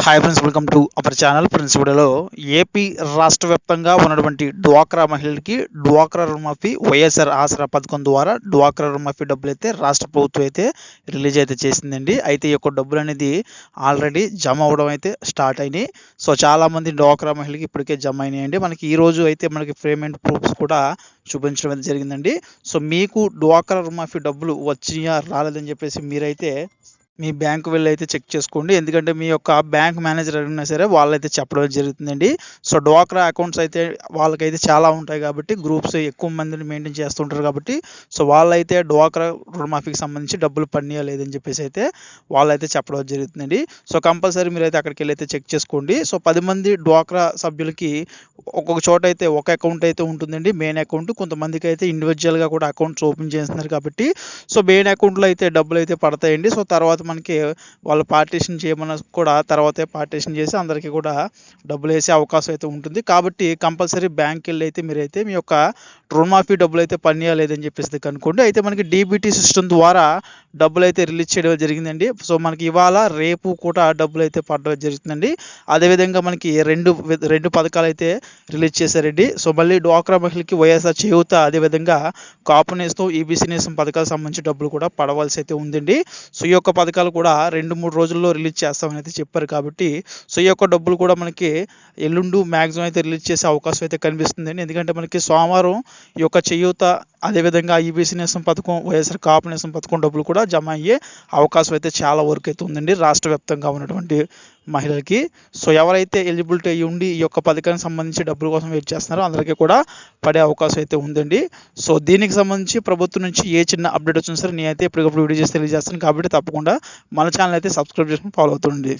Hi friends, welcome to our channel. Friends, వీడియోలో AP రాష్ట్ర వ్యాప్తంగా ఉన్నటువంటి డ్వాక్రా మహిళలకి డ్వాక్రా రుణమాఫీ వైఎస్ఆర్ ఆసరా పథకం ద్వారా డ్వాక్రా రుణమాఫీ డబ్బులు అయితే రాష్ట్ర ప్రభుత్వం అయితే రిలీజ్ అయితే చేసిందండి. అయితే ఈ యొక్క డబ్బులు అనేది ఆల్రెడీ జమ అవ్వడం అయితే స్టార్ట్ అయినాయి. సో చాలామంది డ్వాక్రా మహిళలకి ఇప్పటికే జమ అయినాయండి. మనకి ఈ రోజు అయితే మనకి పేమెంట్ ప్రూఫ్స్ కూడా చూపించడం అయితే జరిగిందండి. సో మీకు డ్వాక్రా రుణమాఫీ డబ్బులు వచ్చినాయా రాలేదని చెప్పేసి మీరైతే మీ బ్యాంకు వెళ్ళి అయితే చెక్ చేసుకోండి. ఎందుకంటే మీ యొక్క బ్యాంక్ మేనేజర్ అయినా సరే వాళ్ళైతే చెప్పడం జరుగుతుందండి. సో డ్వాక్రా అకౌంట్స్ అయితే వాళ్ళకైతే చాలా ఉంటాయి కాబట్టి గ్రూప్స్ ఎక్కువ మందిని మెయింటైన్ చేస్తుంటారు కాబట్టి సో వాళ్ళైతే డ్వాక్రా రుణమాఫీకి సంబంధించి డబ్బులు పడినాయా లేదని చెప్పేసి అయితే వాళ్ళైతే చెప్పడం జరుగుతుందండి. సో కంపల్సరీ మీరైతే అక్కడికి వెళ్ళి అయితే చెక్ చేసుకోండి. సో 10 మంది డ్వాక్రా సభ్యులకి ఒక్కొక్క చోట అయితే ఒక అకౌంట్ అయితే ఉంటుందండి, మెయిన్ అకౌంట్. కొంతమందికి అయితే ఇండివిజువల్గా కూడా అకౌంట్స్ ఓపెన్ చేస్తున్నారు కాబట్టి సో మెయిన్ అకౌంట్లో అయితే డబ్బులు అయితే పడతాయండి. సో తర్వాత మనకి వాళ్ళు పార్టీషన్ చేయమన్నా కూడా తర్వాతే పార్టీషన్ చేసి అందరికీ కూడా డబ్బులు వేసే అవకాశం అయితే ఉంటుంది. కాబట్టి కంపల్సరీ బ్యాంక్కి వెళ్ళి అయితే మీరైతే మీ యొక్క రుణమాఫీ డబ్బులు అయితే పడినాయా లేదని చెప్పేసి కనుక్కోండి. అయితే మనకి డీబీటీ సిస్టమ్ ద్వారా డబ్బులు అయితే రిలీజ్ చేయడం జరిగిందండి. సో మనకి ఇవాళ రేపు కూడా డబ్బులు అయితే పడడం జరుగుతుందండి. అదేవిధంగా మనకి రెండు పథకాలు అయితే రిలీజ్ చేశారండి. సో మళ్ళీ డ్వాక్రా మహిళకి వైఎస్ఆర్ చేయూత, అదేవిధంగా కాపు నేస్తం, ఈబీసీ నేస్తం పథకాలకు సంబంధించి డబ్బులు కూడా పడవలసి అయితే ఉందండి. సో ఈ యొక్క పథకాలు కూడా 2-3 రోజుల్లో రిలీజ్ చేస్తామని అయితే చెప్పారు కాబట్టి సో ఈ యొక్క డబ్బులు కూడా మనకి ఎల్లుండి మ్యాక్సిమం అయితే రిలీజ్ చేసే అవకాశం అయితే కనిపిస్తుందండి. ఎందుకంటే మనకి సోమవారం ఈ యొక్క చేయూత, అదేవిధంగా ఈబీసీ నేస్తం పథకం, వైఎస్ఆర్ కాపు నేస్తం పథకం డబ్బులు కూడా జమ అయ్యే అవకాశం అయితే చాలా వరకు అయితే ఉందండి రాష్ట్ర వ్యాప్తంగా ఉన్నటువంటి మహిళలకి. సో ఎవరైతే ఎలిజిబిలిటీ అయ్యి ఉండి ఈ యొక్క పథకానికి సంబంధించి డబ్బుల కోసం వెయిట్ చేస్తున్నారో అందరికీ కూడా పడే అవకాశం అయితే ఉందండి. సో దీనికి సంబంధించి ప్రభుత్వం నుంచి ఏ చిన్న అప్డేట్ వచ్చినా సరే నేనైతే ఎప్పటికప్పుడు వీడియో చేసి తెలియజేస్తాను. కాబట్టి తప్పకుండా మన ఛానల్ అయితే సబ్స్క్రైబ్ చేసుకుని ఫాలో అవుతుండండి.